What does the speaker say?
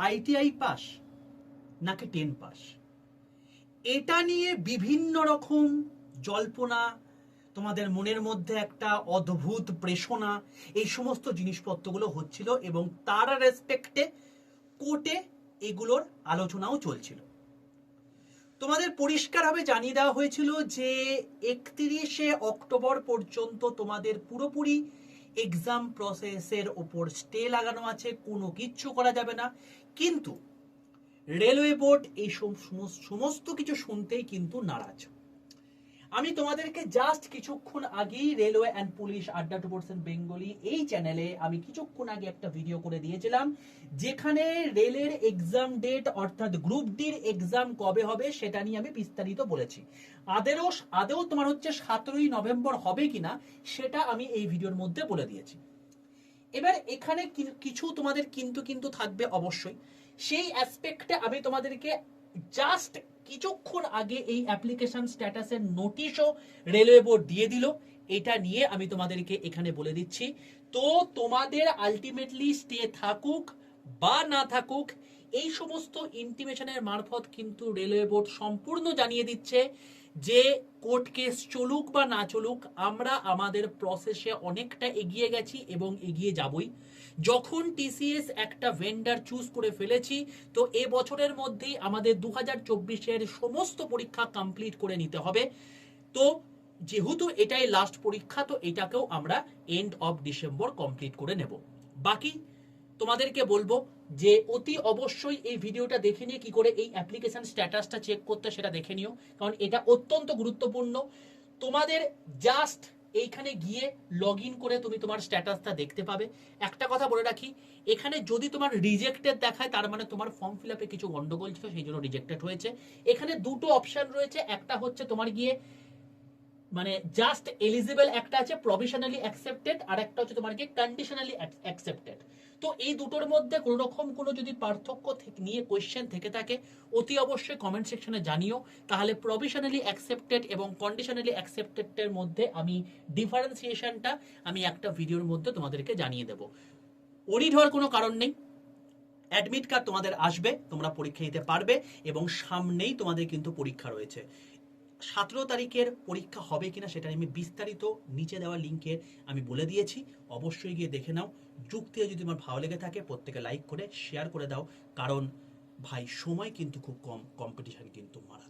ITI pass নাকি 10 pass, এটা নিয়ে বিভিন্ন রকম জল্পনা, তোমাদের মনের মধ্যে একটা অদ্ভুত প্রেষণা, এই সমস্ত জিনিসপত্রগুলো হচ্ছিল এবং তার রেসপেক্টে কোর্টে এগুলোর আলোচনাও চলছিল। তোমাদের পরিষ্কারভাবে জানিয়ে দেওয়া হয়েছিল যে 31শে অক্টোবর পর্যন্ত তোমাদের পুরোপুরি এক্সাম প্রসেসের ওপর স্টে লাগানো আছে, কোনো কিচ্ছু করা যাবে না। কিন্তু রেলওয়ে বোর্ড এই সমস্ত কিছু শুনতেই কিন্তু নারাজ। আমি তোমাদেরকে জাস্ট কিছুক্ষণ আগেই রেলওয়ে অ্যান্ড পুলিশ আড্ডা 2% বেঙ্গলি এই চ্যানেলে আমি কিছুক্ষণ আগে একটা ভিডিও করে দিয়েছিলাম, যেখানে রেলের এক্সাম ডেট অর্থাৎ গ্রুপ ডির এক্সাম কবে হবে সেটা নিয়ে আমি বিস্তারিত বলেছি। আদেও তোমার হচ্ছে 17ই নভেম্বর হবে কিনা সেটা আমি এই ভিডিওর মধ্যে বলে দিয়েছি। এবার এখানে কিছু তোমাদের কিন্তু থাকবে অবশ্যই, সেই অ্যাসপেক্টে আমি তোমাদেরকে জাস্ট কিছুক্ষণ আগে এই অ্যাপ্লিকেশন স্ট্যাটাসের নোটিশও রেলওয়ে বোর্ড দিয়ে দিল, এটা নিয়ে আমি তোমাদেরকে এখানে বলে দিচ্ছি। তো তোমাদের আলটিমেটলি স্টে থাকুক বা না থাকুক, এই সমস্ত ইন্টিমেশনের মারফত কিন্তু রেলওয়ে বোর্ড সম্পূর্ণ জানিয়ে দিচ্ছে যে কোর্ট কেস চলুক বা না চলুক, আমরা আমাদের প্রসেসে অনেকটা এগিয়ে গেছি এবং এগিয়ে যাবই। যখন টিসিএস একটা ভেন্ডার চুজ করে ফেলেছি, তো এ বছরের মধ্যেই আমাদের 2024-এর সমস্ত পরীক্ষা কমপ্লিট করে নিতে হবে। তো যেহেতু এটাই লাস্ট পরীক্ষা, তো এটাকেও আমরা এন্ড অফ ডিসেম্বর কমপ্লিট করে নেব। বাকি তোমাদেরকে বলবো যে অতি অবশ্যই এই ভিডিওটা দেখে নিয়ে কি করে এই অ্যাপ্লিকেশন স্ট্যাটাসটা চেক করতে সেটা দেখে নিও, কারণ এটা অত্যন্ত গুরুত্বপূর্ণ। তোমাদের জাস্ট এইখানে গিয়ে লগ ইন করে তুমি তোমার স্ট্যাটাসটা দেখতে পাবে। একটা কথা বলে রাখি, এখানে যদি তোমার রিজেক্টেড দেখায় তার মানে তোমার ফর্ম ফিল আপে কিছু গন্ডগোল ছিল, সেই জন্য রিজেক্টেড হয়েছে। এখানে দুটো অপশন রয়েছে, একটা হচ্ছে তোমার গিয়ে মানে জাস্ট এলিজিবল, একটা আছে প্রভিশনালি অ্যাকসেপ্টেড, আর একটা হচ্ছে তোমার কি কন্ডিশনালি অ্যাকসেপ্টেড। তো এই দুটোর মধ্যে কোনো রকম কোনো যদি পার্থক্য নিয়ে কোয়েশ্চেন থেকে থাকে অতি অবশ্যই কমেন্ট সেকশনে জানিও, তাহলে প্রভিশনালি অ্যাকসেপ্টেড এবং কন্ডিশনালি অ্যাকসেপ্টেডের মধ্যে আমি ডিফারেন্সিয়েশনটা আমি একটা ভিডিওর মধ্যে তোমাদেরকে জানিয়ে দেব। ওরিড হওয়ার কোনো কারণ নেই, অ্যাডমিট কার্ড তোমাদের আসবে, তোমরা পরীক্ষা দিতে পারবে এবং সামনেই তোমাদের কিন্তু পরীক্ষা রয়েছে। 17 তারিখের পরীক্ষা হবে কিনা সেটা আমি বিস্তারিত নিচে দেওয়া লিঙ্কে আমি বলে দিয়েছি, অবশ্যই গিয়ে দেখে নাও। যুক্তি যদি তোমার ভালো লেগে থাকে প্রত্যেকে লাইক করে শেয়ার করে দাও, কারণ ভাই সময় কিন্তু খুব কম, কম্পিটিশন কিন্তু মারা।